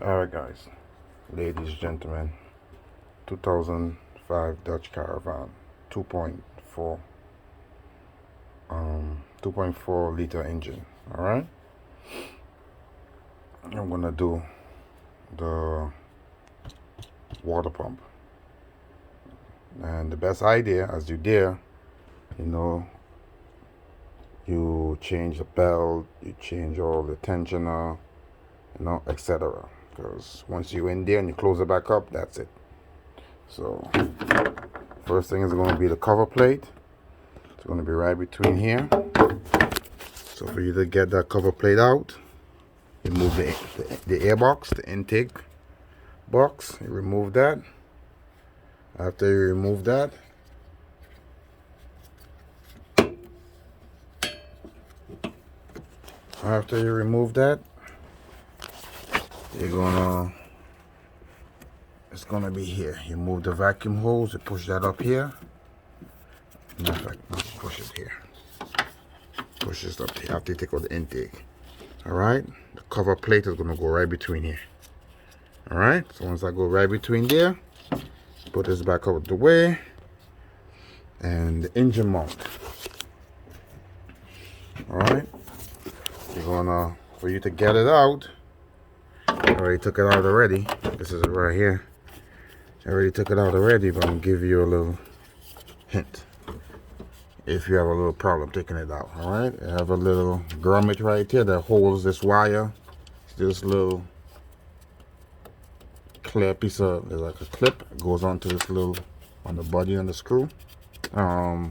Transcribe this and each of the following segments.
Alright guys, ladies, gentlemen, 2005 Dodge Caravan 2.4 2.4 liter engine. Alright, I'm gonna do the water pump, and the best idea, as you dare, you change the belt, you change all the tensioner, etc. Because once you're in there and you close it back up, that's it. So first thing is going to be the cover plate. It's going to be right between here. So for you to get that cover plate out, you remove the air box, the intake box. You remove that. After you remove that, it's gonna be here. You move the vacuum hose, you push that up here. Matter of fact, no, push it here. Push this up here after you take out the intake. Alright? The cover plate is gonna go right between here. Alright? So once I go right between there, put this back out the way. And the engine mount. Alright? You're gonna, for you to get it out, I already took it out already. This is it right here. I already took it out already, but I'm gonna give you a little hint if you have a little problem taking it out. All right, I have a little grommet right here that holds this wire. This little clear piece of, there's like a clip, it goes onto this little, on the body and the screw. Yeah,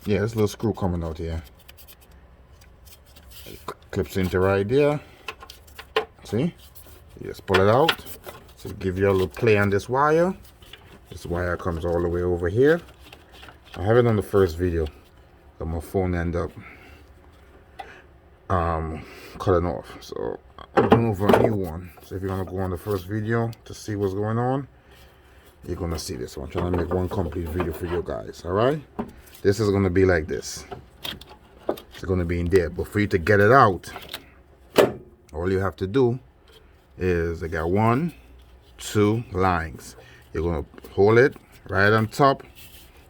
this little screw coming out here. It clips into right there. See? You just pull it out. So give you a little play on this wire. This wire comes all the way over here. I have it on the first video, but my phone ended up cutting off. So I'm going over a new one. So if you're gonna go on the first video to see what's going on, you're gonna see this. So I'm trying to make one complete video for you guys. Alright? This is gonna be like this. It's gonna be in there. But for you to get it out, all you have to do is, I got 1, 2 lines. You're gonna hold it right on top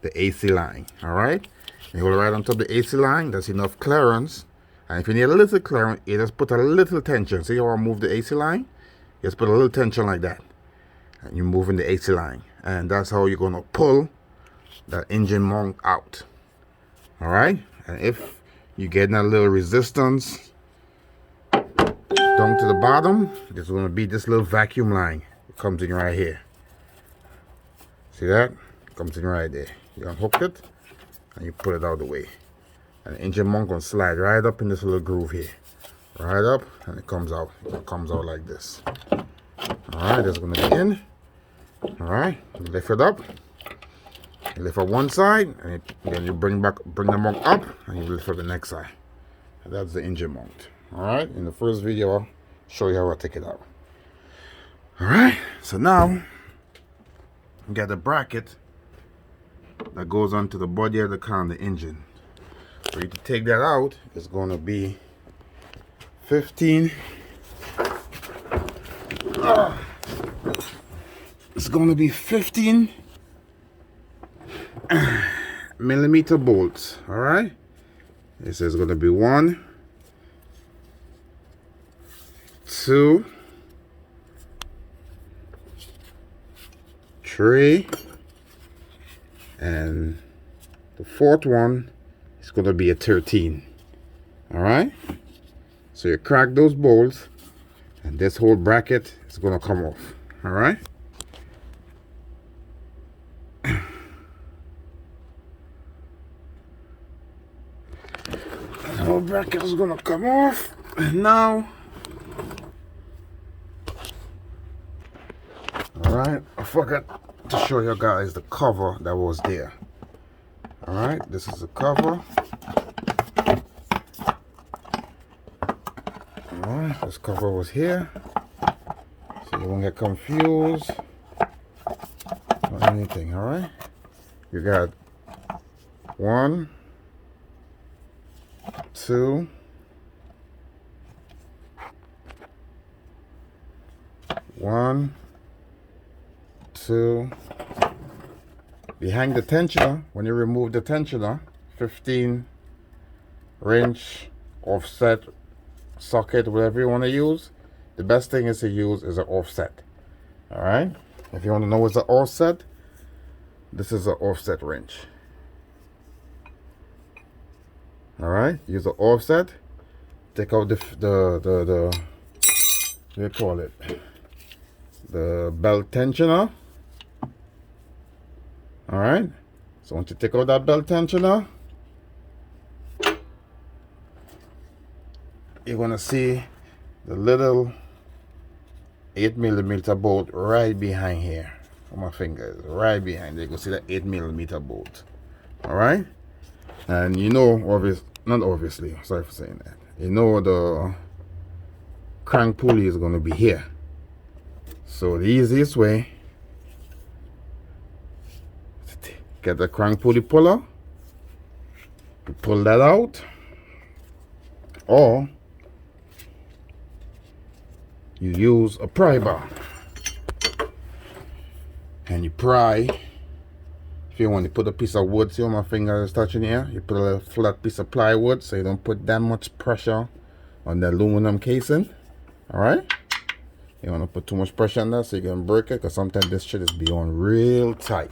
the AC line. All right, you hold it right on top the AC line. That's enough clearance. And if you need a little clearance, you just put a little tension. See how I move the AC line? Just put a little tension like that, and you're moving the AC line, and that's how you're gonna pull that engine mount out. All right, and if you're getting a little resistance down to the bottom, there's going to be this little vacuum line. It comes in right here. See that? It comes in right there. You unhook it and you put it out of the way. And the engine mount going to slide right up in this little groove here. Right up, and it comes out. It comes out like this. Alright, that's going to be in. Alright, lift it up. You lift up one side, and then you bring the mount up, and you lift up the next side. And that's the engine mount. Alright, in the first video, I'll show you how I take it out. Alright, so now, you got the bracket that goes onto the body of the car and the engine. For you to take that out, it's going to be 15. It's going to be 15 millimeter bolts. Alright, this is going to be 1, 2, 3, and the fourth one is going to be a 13. All right, so you crack those bolts and this whole bracket is going to come off. All right, the whole bracket is going to come off, and now, alright, I forgot to show you guys the cover that was there. Alright, this is the cover. Alright, this cover was here. So you won't get confused or anything, alright? You got 1, 2, 1, 2. Behind the tensioner, when you remove the tensioner, 15 wrench, offset, socket, whatever you want to use, the best thing is to use is an offset. All right, if you want to know what's an offset, this is an offset wrench. All right, use an offset. Take out the what do you call it, the belt tensioner. All right, so once you take out that belt tensioner, you're gonna see the little 8mm bolt right behind here on my fingers, right behind. You can see that 8mm bolt. All right, and you know, not obviously, sorry for saying that, you know the crank pulley is going to be here. So the easiest way, get the crank pulley puller, you pull that out, or you use a pry bar and you pry. If you want to put a piece of wood, see how my finger is touching here, you put a little flat piece of plywood so you don't put that much pressure on the aluminum casing. All right, you don't want to put too much pressure on that so you can break it, because sometimes this shit is beyond real tight.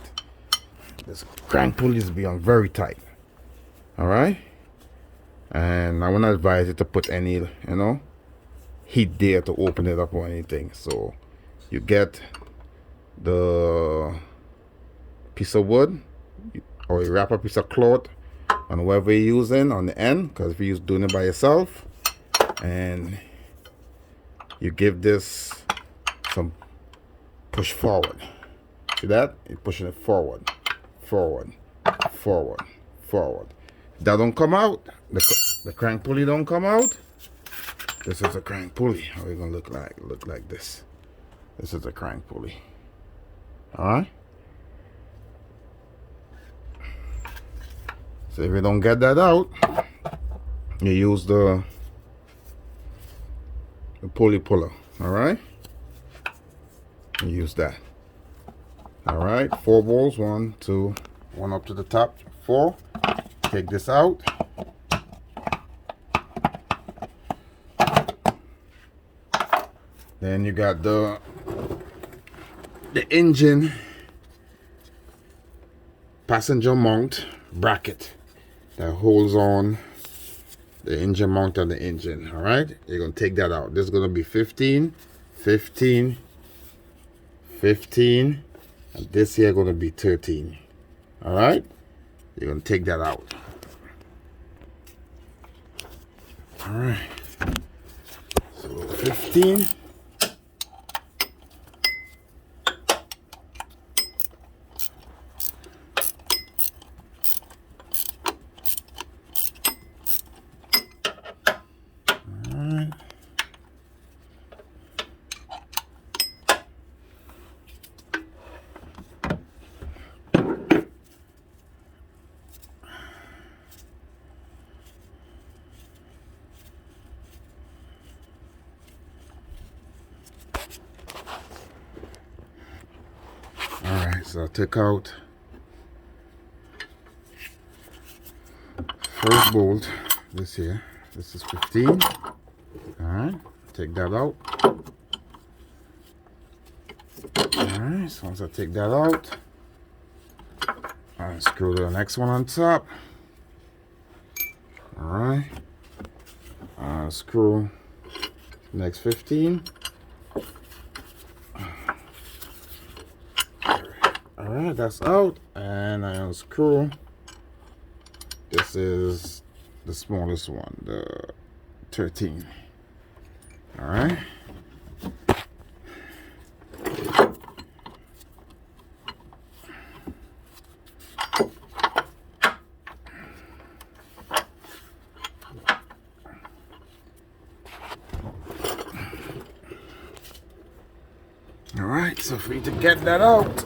This crank pulley is beyond very tight. All right, and I wouldn't advise you to put any, you know, heat there to open it up or anything. So you get the piece of wood, or you wrap a piece of cloth on whatever you're using on the end, because if you're doing it by yourself, and you give this some push forward. See that? You're pushing it forward, forward, forward, forward. If that don't come out, the crank pulley don't come out, this is a crank pulley. How are you gonna look like? Look like this. This is a crank pulley. All right. So if you don't get that out, you use the pulley puller. All right. You use that. All right. 4 bolts. 1, 2, 1 up to the top. 4. Take this out. Then you got the engine passenger mount bracket that holds on the engine mount on the engine. All right, you're gonna take that out. This is gonna be 15, 15, 15, and this here gonna be 13. All right, you're gonna take that out. All right, so 15. So I took out first bolt, this here, this is 15. All right, take that out. All right, so once I take that out, I unscrew the next one on top. All right, unscrew next 15. Alright, that's out, and I unscrew. This is the smallest one, the 13. Alright. Alright, so for you to get that out,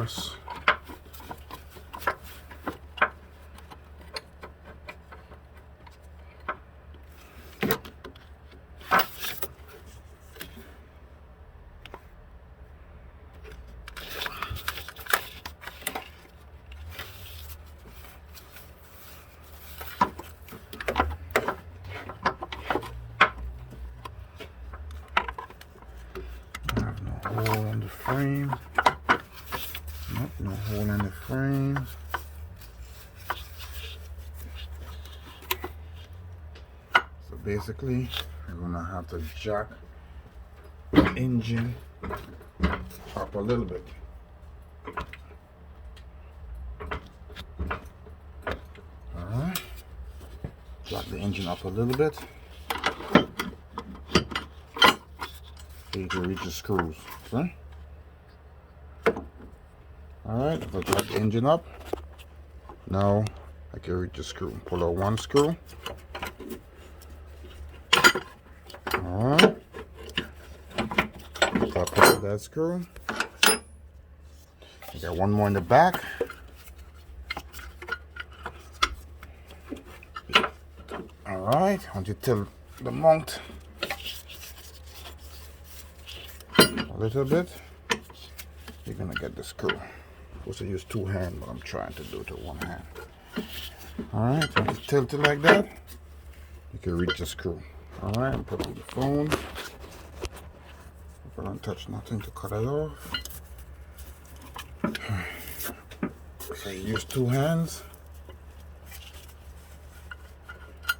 across. Hole on the frame. Nope, no hole in the frame. So basically, we're gonna have to jack the engine up a little bit. Alright. Jack the engine up a little bit. So you can reach the screws. Okay? Alright, if I jack the engine up, now I can reach the screw. Pull out one screw. Alright. Top out that screw. I got one more in the back. Alright, once you tilt the mount a little bit, you're gonna get the screw. I'm supposed to use two hands, but I'm trying to do it with one hand. Alright, once you tilt it like that, you can reach the screw. Alright, I'm putting the phone. I don't touch nothing to cut it off. So you use two hands.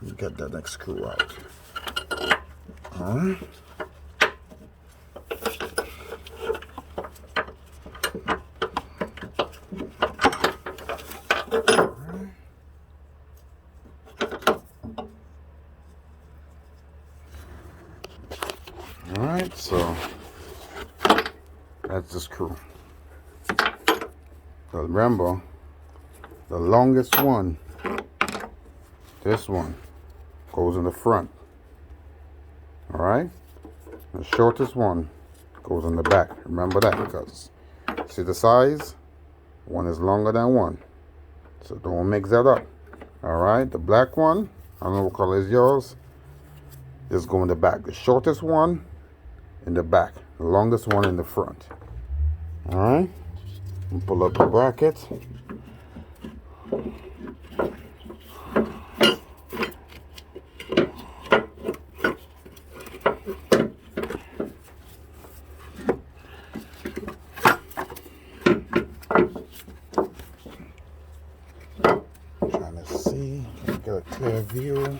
You get that next screw out. Alright. Alright, so that's the screw. So remember, the longest one, this one, goes in the front. Alright? The shortest one goes in the back. Remember that, because see the size? One is longer than one. So don't mix that up. Alright? The black one, I don't know what color is yours, is going in the back. The shortest one in the back. The longest one in the front. Alright? Pull up the bracket. Trying to see, get a clear view.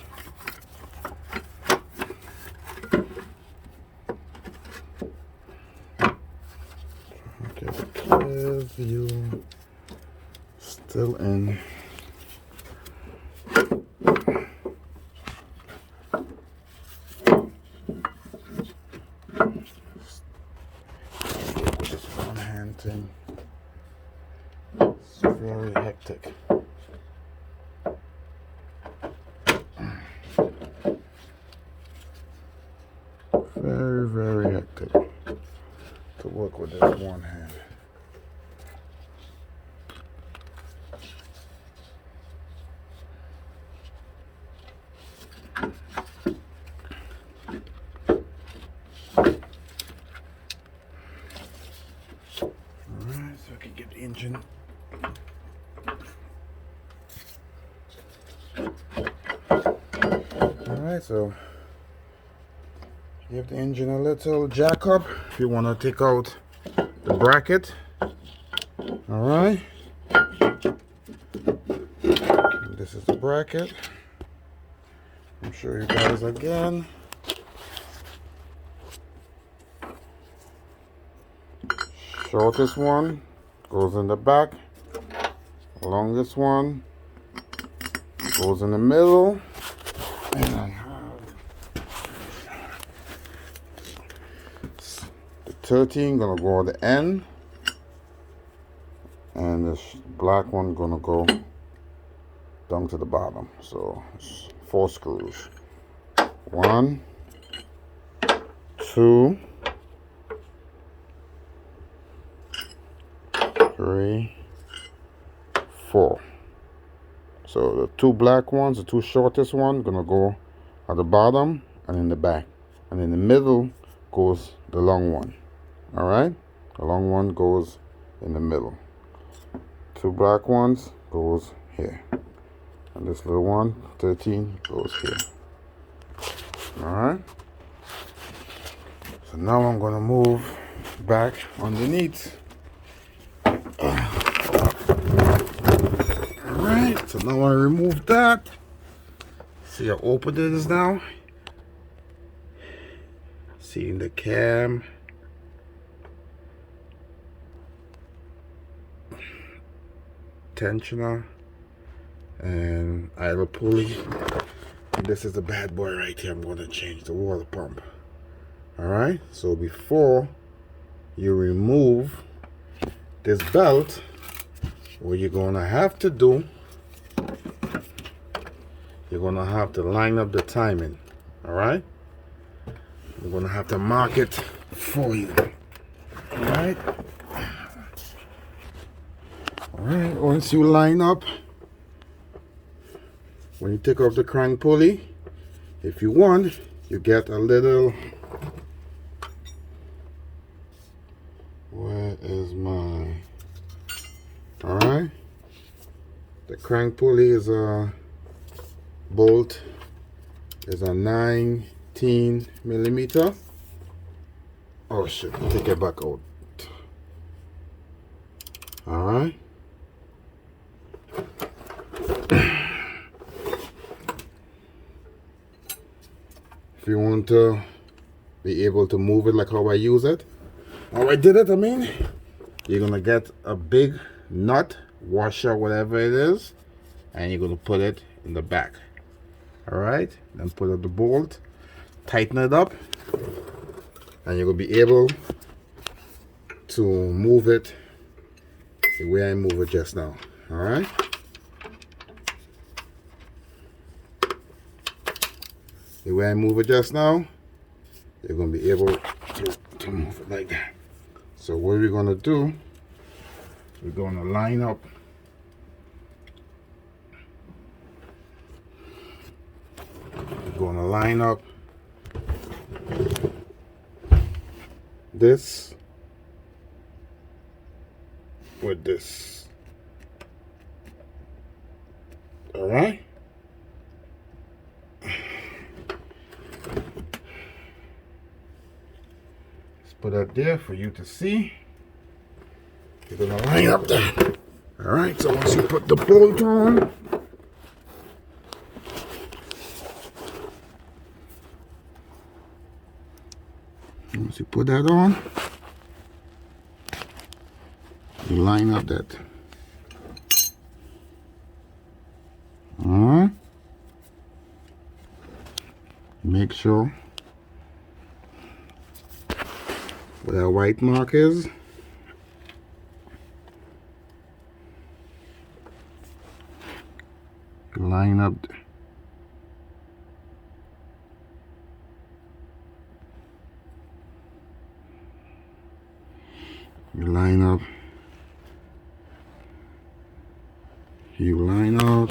Get a clear view. Still in. With this one hand thing. It's very hectic. Very, very hectic to work with this one hand. Alright, so I can get the engine. Alright, so give the engine a little jack up if you want to take out the bracket. Alright. This is the bracket. I'll show you guys again. Shortest one goes in the back. Longest one goes in the middle. And I have the 13 gonna go at the end, and this black one gonna go down to the bottom. So it's 4 screws. 1, 2, 3, 4. So the two black ones, the two shortest one, gonna go at the bottom and in the back, and in the middle goes the long one. All right, the long one goes in the middle. Two black ones goes here, and this little one, 13, goes here. All right. So now I'm gonna move back underneath. Alright, so now I remove that. See how open it is now? Seeing the cam. Tensioner. And idle pulley. And this is the bad boy right here. I'm going to change the water pump. Alright, so before you remove this belt, what you're going to have to do, you're going to have to line up the timing. Alright, you're going to have to mark it for you. Alright, once you line up, when you take off the crank pulley, if you want, you get a little, where is my, alright, the crank pulley is a bolt, is a 19 millimeter. Oh shit, take it back out. Alright. If you want to be able to move it like how I use it, how I did it, I mean, you're gonna get a big nut, washer, whatever it is, and you're gonna put it in the back. Alright, then put up the bolt, tighten it up, and you're gonna be able to move it the way I move it just now. Alright. The way I move it just now, you're going to be able to move it like that. So what we're going to do, we're going to line up this with this. All right. Put that there for you to see. You're gonna line up that. All right, so once you put the bolt on, once you put that on, you line up that. All right. Make sure where that white mark is, line up you line up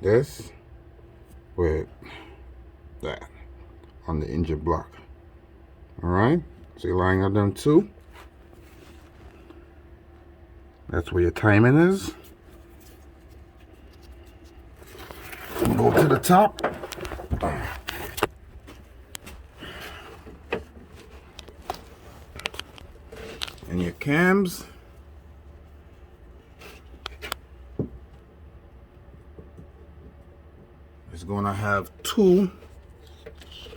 this with that on the engine block. All right, so you're lining up them two. That's where your timing is. Go to the top. And your cams. It's gonna have two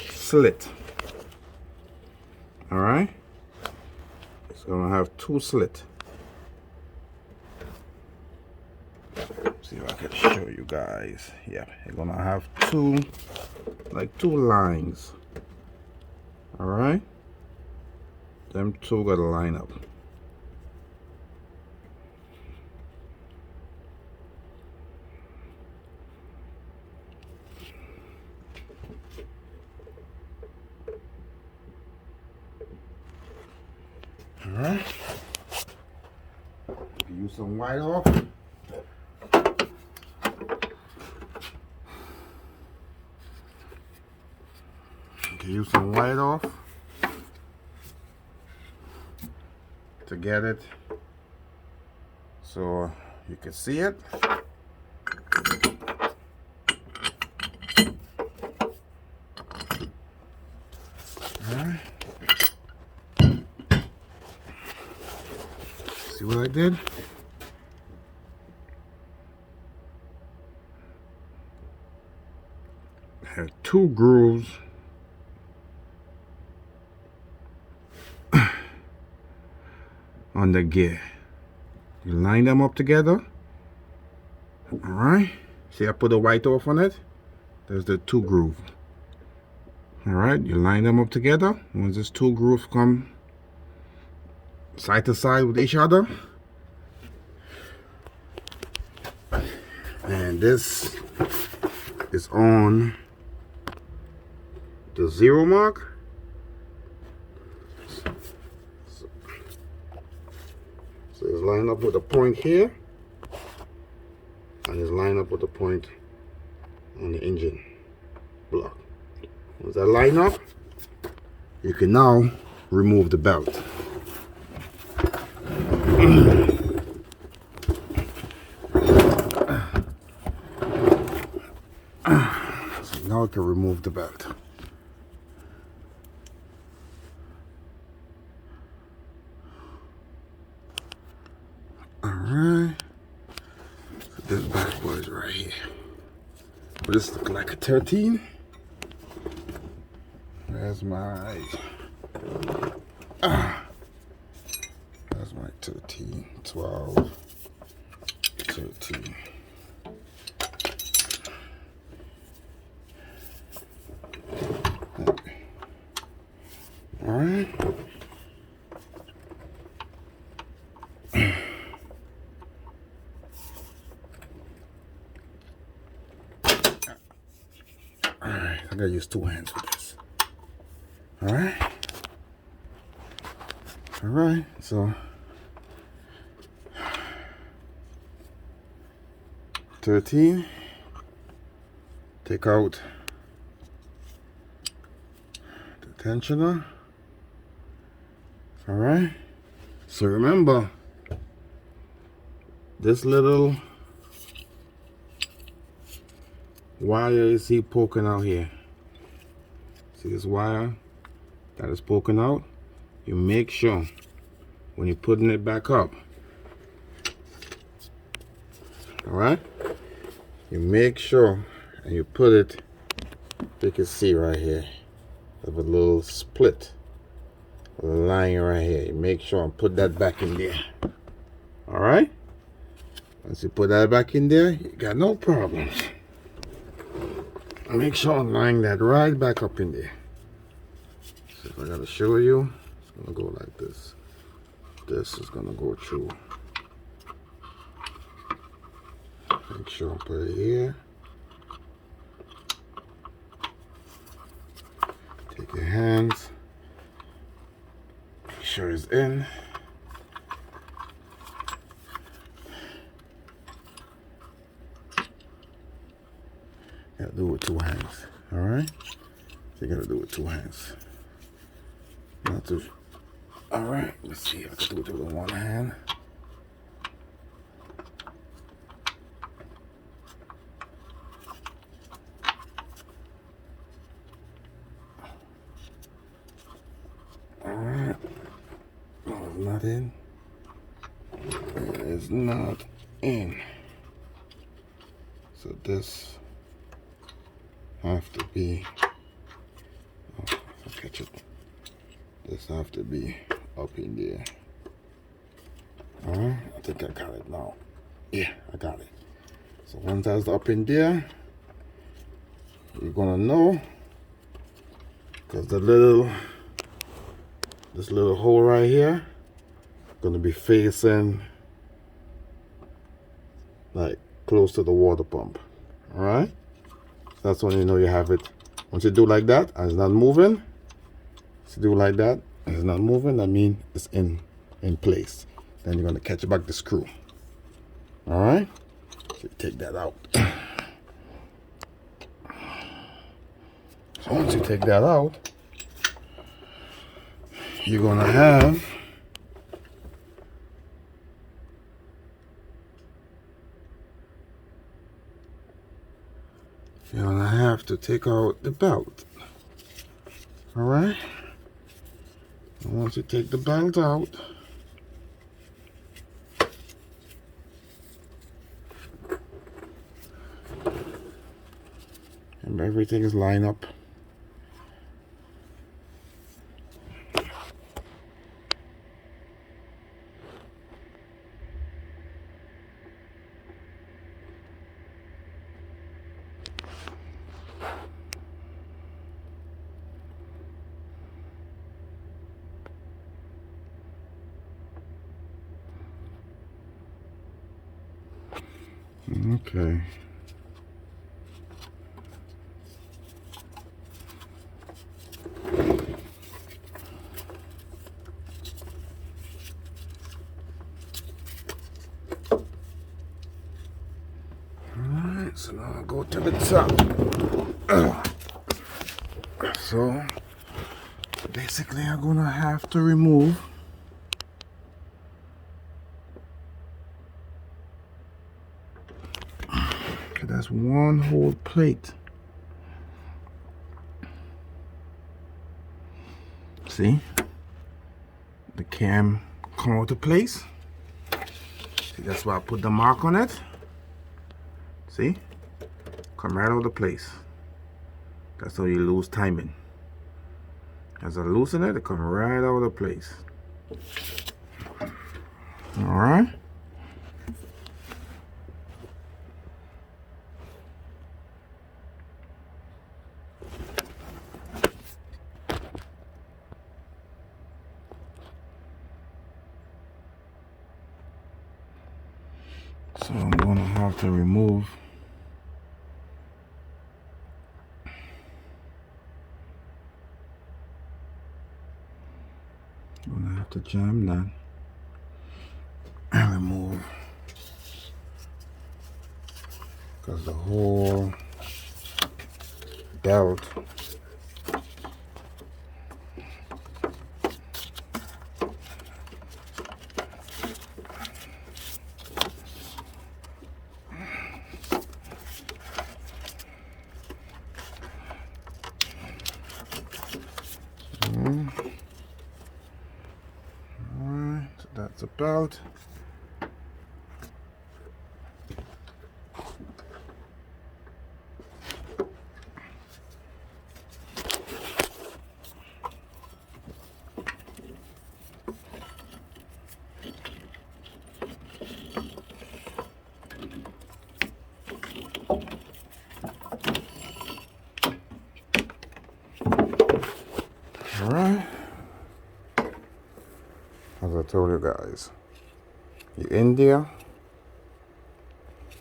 slit. All right, it's gonna have two slit. See if I can show you guys. Yeah, you're gonna have two, like two lines. All right, them two gotta line up. use some white off. You can use some white off to get it so you can see it. Alright. See what I did? I had 2 grooves on the gear. You line them up together. Alright. See, I put the white off on it. There's the 2 grooves. Alright, you line them up together. Once these 2 grooves come side to side with each other, and this is on the 0 mark. So it's lined up with a point here, and it's lined up with a point on the engine block. Once that line up, you can now remove the belt. So now I can remove the belt. Alright. So this bad boy is right here. But this looks like a 13. There's my that's my 13, 12, 13. Okay. All right. All right, I gotta use 2 hands for this. All right, so 13, take out the tensioner. All right, so remember this little wire you see poking out here. See this wire that is poking out? You make sure when you're putting it back up, all right, you make sure and you put it, you can see right here of a little split line right here. You make sure and put that back in there. All right, once you put that back in there, you got no problems. Make sure I'm line that right back up in there. So if I gotta show you, it's gonna go like this. This is gonna go through. Make sure I put it here. Take your hands. Make sure it's in. Gotta do it with 2 hands. All right. So you gotta do it with 2 hands. Not too. All right. Let's see if I can do it with 1 hand. All right. No, it's not in. It is not in. So this have to be, oh, I'll catch it. This have to be up in there. Alright, I think I got it now. Yeah, I got it. So once that's up in there, you're gonna know, because this little hole right here gonna be facing like close to the water pump. Alright, that's when you know you have it. Once you do like that and it's not moving, so do like that and it's not moving, that means it's in place. Then you're gonna catch back the screw. All right, so take that out. So once you take that out, you're gonna have to take out the belt. All right, and once you take the belt out, and everything is lined up. Okay. Alright, so now I'll go to the top. So basically I'm gonna have to remove that's one whole plate. See? The cam come out of place. See, that's why I put the mark on it. See? Come right out of place. That's how you lose timing. As I loosen it, it come right out of place. Alright? So I'm gonna have to remove to jam that and remove, because the whole belt alright, so that's the belt. Alright, as I told you guys, you in there,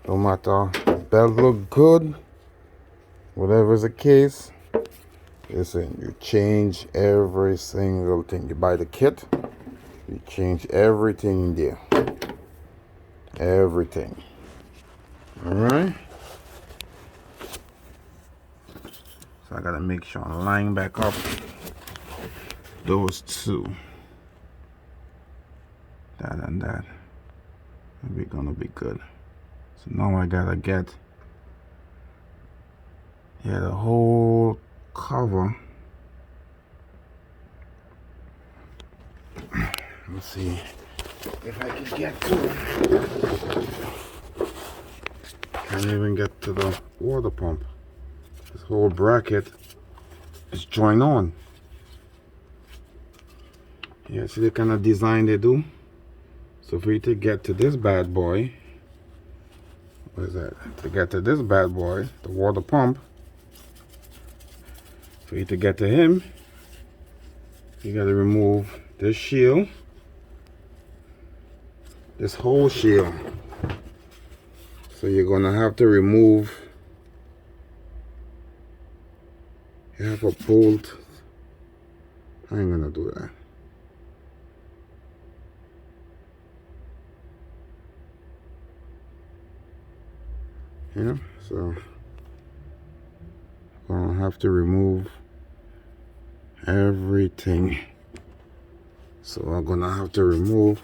no matter belt look good, whatever is the case, listen, you change every single thing. You buy the kit, you change everything in there, everything. Alright, so I gotta make sure I line back up those two, that and that, and we're gonna be good. So now I gotta get the whole cover. Let's see if I can get to it. Can't even get to the water pump. This whole bracket is joined on. Yeah, see the kind of design they do? So for you to get to this bad boy, what is that? To get to this bad boy, the water pump, for you to get to him, you gotta remove this shield, this whole shield. So you're gonna have to remove, you have a bolt. I ain't gonna do that. Yeah, so I'm gonna have to remove everything. So I'm gonna have to remove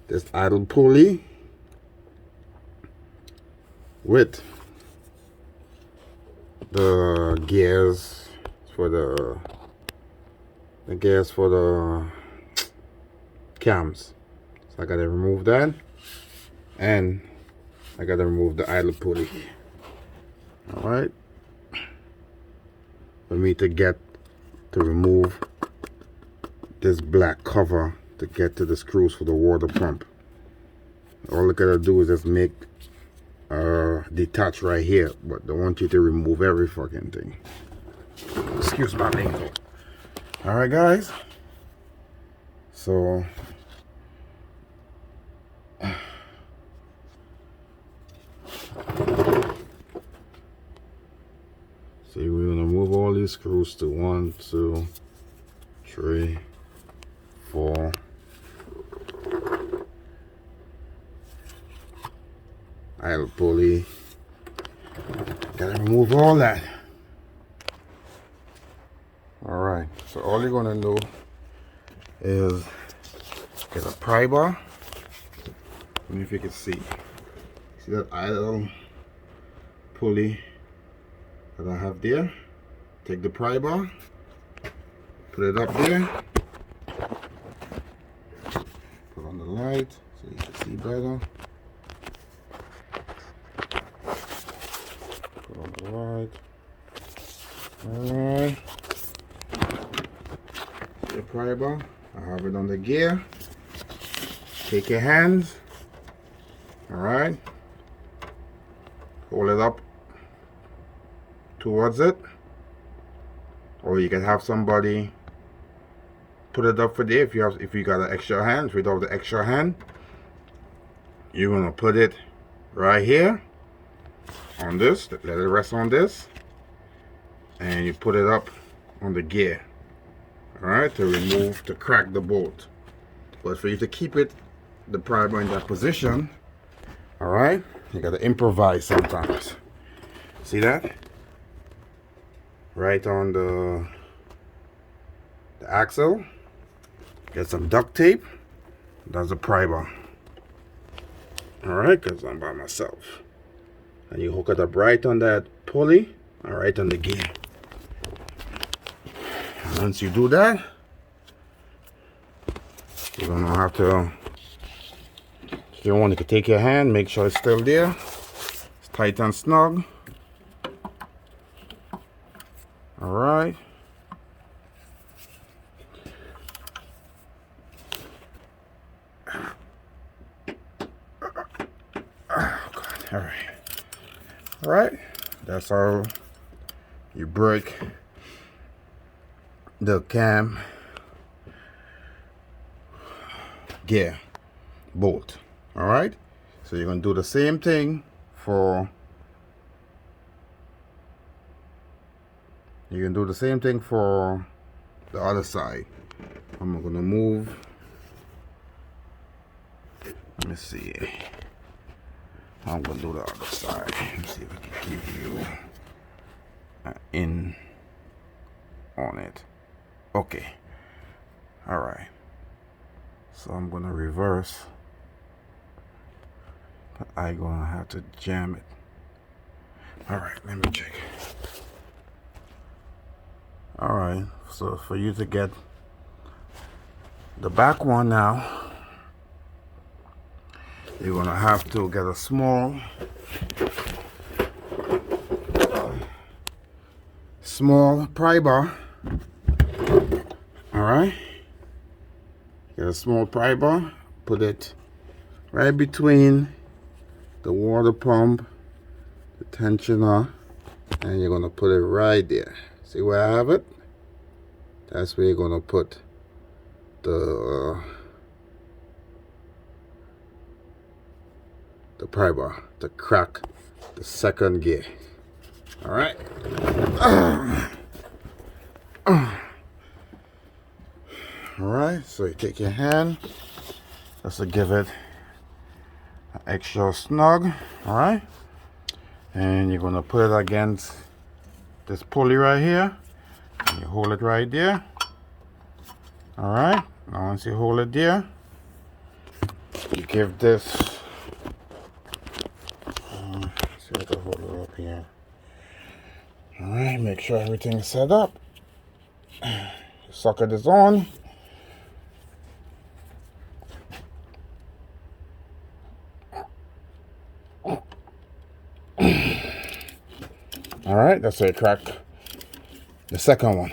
this idle pulley with the gears for the cams. So I gotta remove that, and I gotta remove the idle pulley. All right, for me to remove this black cover to get to the screws for the water pump. All I gotta do is just make detach right here, but they want you to remove every fucking thing. Excuse my lingo. All right, guys. So see, we're gonna move all these screws to 1, 2, 3, 4. Idle pulley. Gotta remove all that. Alright, so all you're gonna do is get a pry bar. Let me if you can see. See that idle pulley that I have there? Take the pry bar, put it up there, put on the light so you can see better. Put on the light. Alright. See the pry bar? I have it on the gear. Take your hands. Alright. Hold it up towards it. Or you can have somebody put it up for there if you got an extra hand. If you don't have the extra hand, you're gonna put it right here on this, let it rest on this, and you put it up on the gear. Alright, to crack the bolt. But for you to keep it, the pry bar in that position, alright, you gotta improvise sometimes. See that? Right on the axle. Get some duct tape. That's a pry bar. Alright, because I'm by myself. And you hook it up right on that pulley, alright, on the gear. And once you do that, you're gonna have to, if you want, you can take your hand, make sure it's still there. It's tight and snug. Alright. Oh God. Alright. Alright. That's how you break the cam gear bolt. Alright. So you're gonna do the same thing for the other side. I'm gonna move. Let me see. I'm gonna do the other side. Let me see if I can give you in on it. Okay. Alright. So I'm gonna reverse. But I'm gonna have to jam it. Alright, let me check. Alright, so for you to get the back one now, you're gonna have to get a small pry bar. Alright, get a small pry bar, put it right between the water pump, the tensioner, and you're gonna put it right there. See where I have it? That's where you're gonna put the pry bar to crack the second gear. All right. All right. So you take your hand just to give it an extra snug. All right. And you're gonna put it against this pulley right here, and you hold it right there. All right, now once you hold it there, you give this, see if I can hold it up here. All right, make sure everything's set up. Socket is on. All right, that's how you crack the second one.